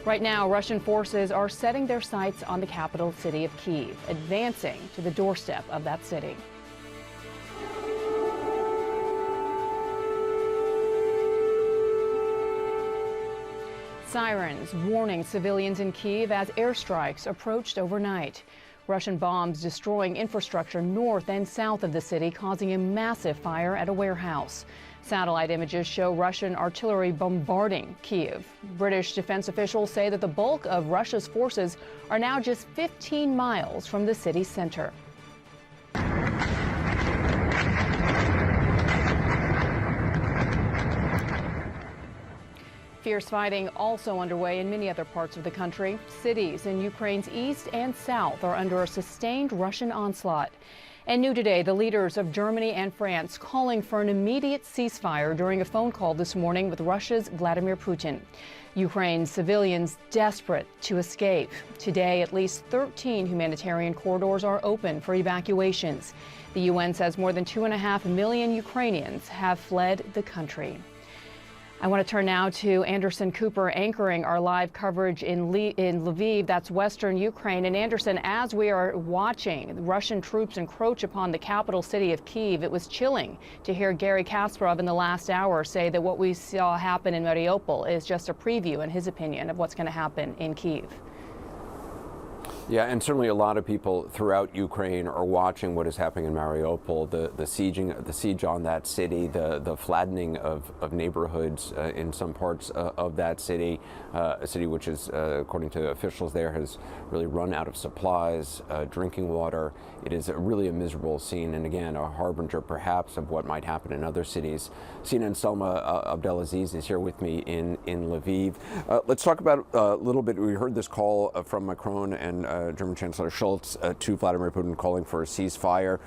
Right now, Russian forces are setting their sights on the capital city of Kyiv, advancing to the doorstep of that city. Sirens warning civilians in Kyiv as airstrikes approached overnight. Russian bombs destroying infrastructure north and south of the city, causing a massive fire at a warehouse. Satellite images show Russian artillery bombarding Kyiv. British defense officials say that the bulk of Russia's forces are now just 15 miles from the city's center. Fierce fighting also underway in many other parts of the country. Cities in Ukraine's east and south are under a sustained Russian onslaught. And new today, the leaders of Germany and France calling for an immediate ceasefire during a phone call this morning with Russia's Vladimir Putin. Ukraine's civilians desperate to escape. Today, at least 13 humanitarian corridors are open for evacuations. The UN says more than 2.5 million Ukrainians have fled the country. I want to turn now to Anderson Cooper anchoring our live coverage in Lviv, that's western Ukraine. And Anderson, as we are watching Russian troops encroach upon the capital city of Kyiv, it was chilling to hear Gary Kasparov in the last hour say that what we saw happen in Mariupol is just a preview, in his opinion, of what's going to happen in Kyiv. Yeah, and certainly a lot of people throughout Ukraine are watching what is happening in Mariupol, the siege on that city, the flattening of neighborhoods in some parts of that city, a city which is, according to officials there, has really run out of supplies, drinking water. It is really a miserable scene, and again, a harbinger perhaps of what might happen in other cities. CNN Selma Abdelaziz is here with me in Lviv. Let's talk about a little bit. We heard this call from Macron and German Chancellor Scholz to Vladimir Putin calling for a ceasefire.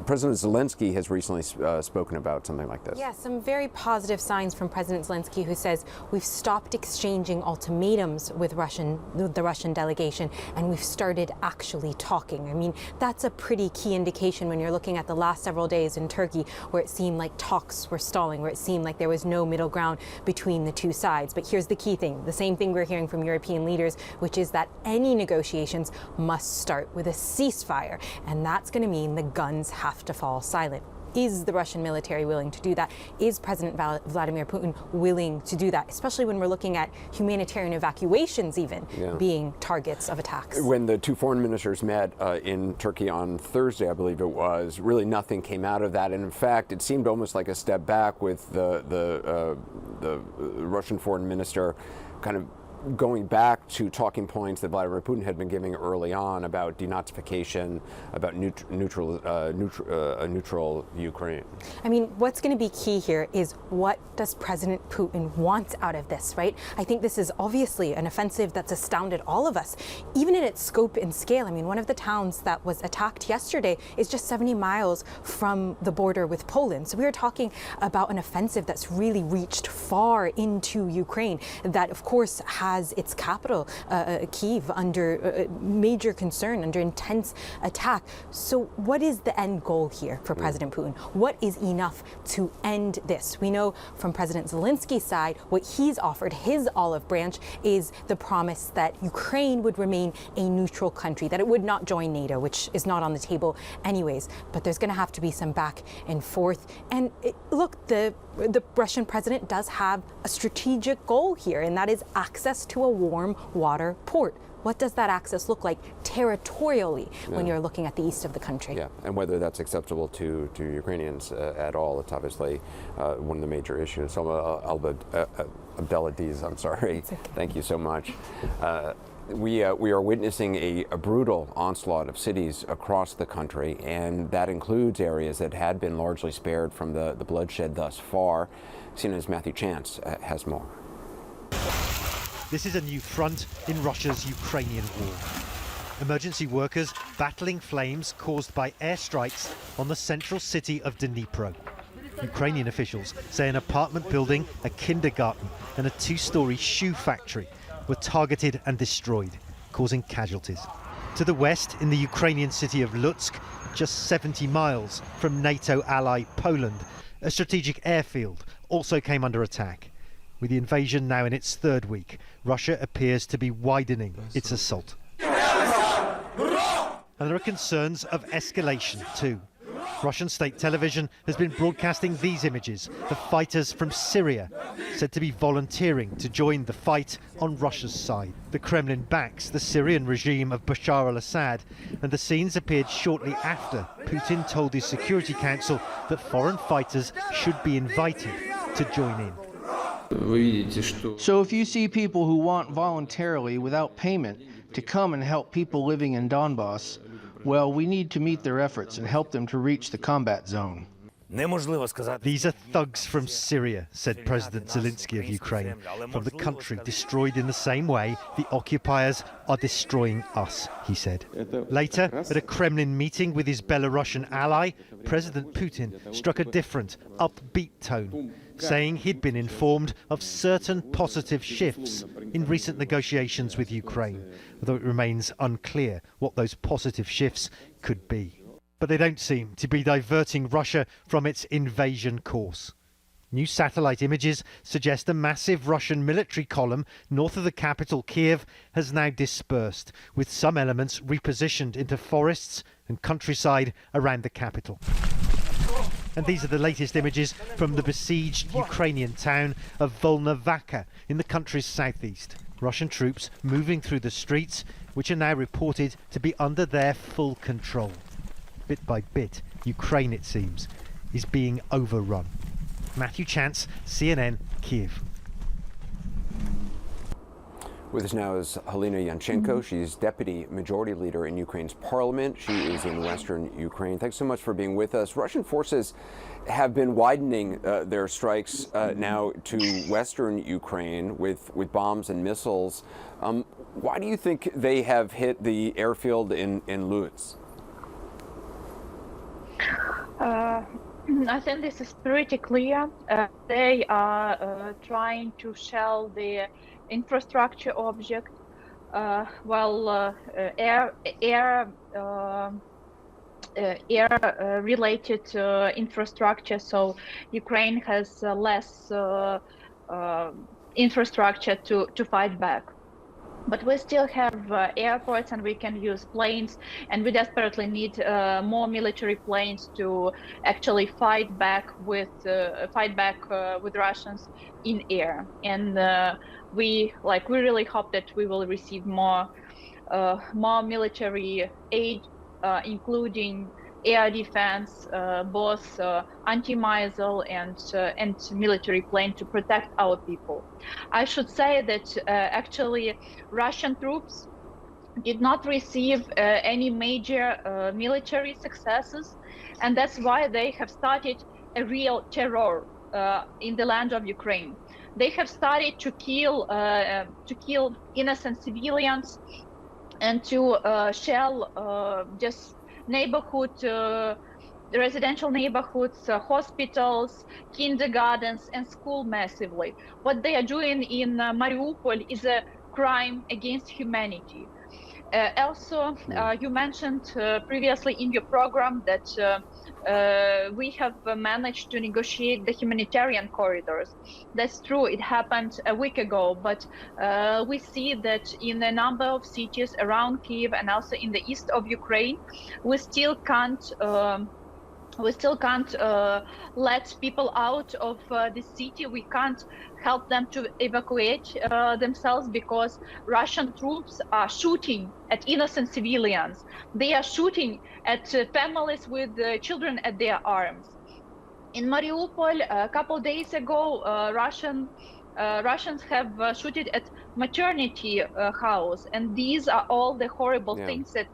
President Zelensky has recently spoken about something like this. Yeah, some very positive signs from President Zelensky, who says we've stopped exchanging ultimatums with the Russian delegation and we've started actually talking. I mean, that's a pretty key indication when you're looking at the last several days in Turkey, where it seemed like talks were stalling, where it seemed like there was no middle ground between the two sides. But here's the key thing, the same thing we're hearing from European leaders, which is that any negotiations must start with a ceasefire, and that's going to mean the guns have to fall silent. Is the Russian military willing to do that? Is President Vladimir Putin willing to do that, especially when we're looking at humanitarian evacuations even being targets of attacks? When the two foreign ministers met in Turkey on Thursday, I believe it was, really nothing came out of that. And in fact, it seemed almost like a step back with the Russian foreign minister kind of going back to talking points that Vladimir Putin had been giving early on about denazification, about a neutral Ukraine. I mean, what's going to be key here is what does President Putin want out of this, right? I think this is obviously an offensive that's astounded all of us, even in its scope and scale. I mean, one of the towns that was attacked yesterday is just 70 miles from the border with Poland. So we are talking about an offensive that's really reached far into Ukraine, that of course has its capital, Kyiv, under major concern, under intense attack. So what is the end goal here for President Putin? What is enough to end this? We know from President Zelensky's side, what he's offered, his olive branch, is the promise that Ukraine would remain a neutral country, that it would not join NATO, which is not on the table anyways. But there's going to have to be some back and forth. And look, the Russian president does have a strategic goal here, and that is access to a warm water port. What does that access look like territorially when you're looking at the east of the country? Yeah, and whether that's acceptable to Ukrainians at all, it's obviously one of the major issues. So Abdelaziz, I'm sorry. Okay. Thank you so much. We are witnessing a brutal onslaught of cities across the country, and that includes areas that had been largely spared from the bloodshed thus far. CNN's Matthew Chance has more. This is a new front in Russia's Ukrainian war. Emergency workers battling flames caused by airstrikes on the central city of Dnipro. Ukrainian officials say an apartment building, a kindergarten, and a two-story shoe factory were targeted and destroyed, causing casualties. To the west, in the Ukrainian city of Lutsk, just 70 miles from NATO ally Poland, a strategic airfield also came under attack. With the invasion now in its third week, Russia appears to be widening its assault. And there are concerns of escalation too. Russian state television has been broadcasting these images of fighters from Syria, said to be volunteering to join the fight on Russia's side. The Kremlin backs the Syrian regime of Bashar al-Assad, and the scenes appeared shortly after Putin told his Security Council that foreign fighters should be invited to join in. So if you see people who want voluntarily, without payment, to come and help people living in Donbass, well, we need to meet their efforts and help them to reach the combat zone. These are thugs from Syria, said President Zelensky of Ukraine, from the country destroyed in the same way the occupiers are destroying us, he said. Later, at a Kremlin meeting with his Belarusian ally, President Putin struck a different, upbeat tone, saying he'd been informed of certain positive shifts in recent negotiations with Ukraine, although it remains unclear what those positive shifts could be. But they don't seem to be diverting Russia from its invasion course. New satellite images suggest a massive Russian military column north of the capital, Kyiv, has now dispersed, with some elements repositioned into forests and countryside around the capital. And these are the latest images from the besieged Ukrainian town of Volnovakha in the country's southeast. Russian troops moving through the streets, which are now reported to be under their full control. Bit by bit, Ukraine, it seems, is being overrun. Matthew Chance, CNN, Kyiv. With us now is Halina Yanchenko. She's Deputy Majority Leader in Ukraine's parliament. She is in western Ukraine. Thanks so much for being with us. Russian forces have been widening their strikes now to western Ukraine with bombs and missiles. Why do you think they have hit the airfield in Lutsk? I think this is pretty clear. They are trying to shell the infrastructure object, air-related infrastructure. So Ukraine has less infrastructure to fight back. But we still have airports, and we can use planes, and we desperately need more military planes to actually fight back with Russians in air. And we really hope that we will receive more military aid, including air defense, both anti-missile and military plane to protect our people. I should say that actually Russian troops did not receive any major military successes, and that's why they have started a real terror in the land of Ukraine. They have started to kill innocent civilians and to shell just neighborhood, residential neighborhoods, hospitals, kindergartens, and school massively. What they are doing in Mariupol is a crime against humanity. Also, you mentioned previously in your program that we have managed to negotiate the humanitarian corridors. That's true, it happened a week ago, but we see that in a number of cities around Kyiv and also in the east of Ukraine, we still can't let people out of the city. We can't help them to evacuate themselves because Russian troops are shooting at innocent civilians. They are shooting at families with children at their arms. In Mariupol, a couple days ago, Russians have shooted at maternity house, and these are all the horrible things that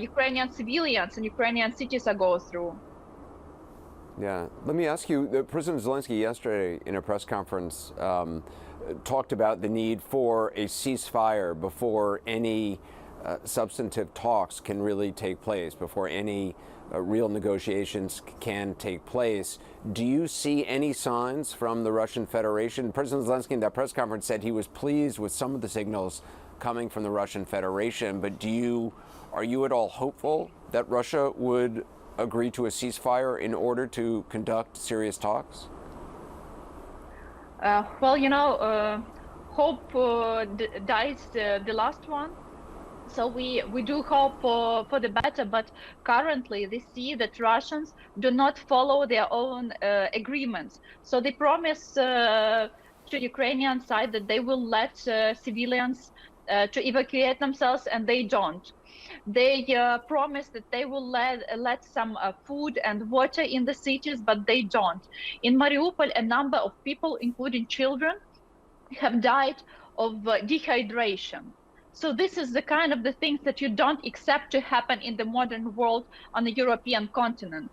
Ukrainian civilians and Ukrainian cities are going through. Yeah, let me ask you, President Zelensky yesterday in a press conference talked about the need for a ceasefire before any substantive talks can really take place, before any real negotiations can take place. Do you see any signs from the Russian Federation? President Zelensky in that press conference said he was pleased with some of the signals coming from the Russian Federation, but are you at all hopeful that Russia would agree to a ceasefire in order to conduct serious talks? Well, hope dies the last one. So we do hope for the better, but currently they see that Russians do not follow their own agreements. So they promise to Ukrainian side that they will let civilians to evacuate themselves, and they don't. They promise that they will let some food and water in the cities, but they don't. In Mariupol, a number of people, including children, have died of dehydration. So this is the kind of the things that you don't accept to happen in the modern world on the European continent.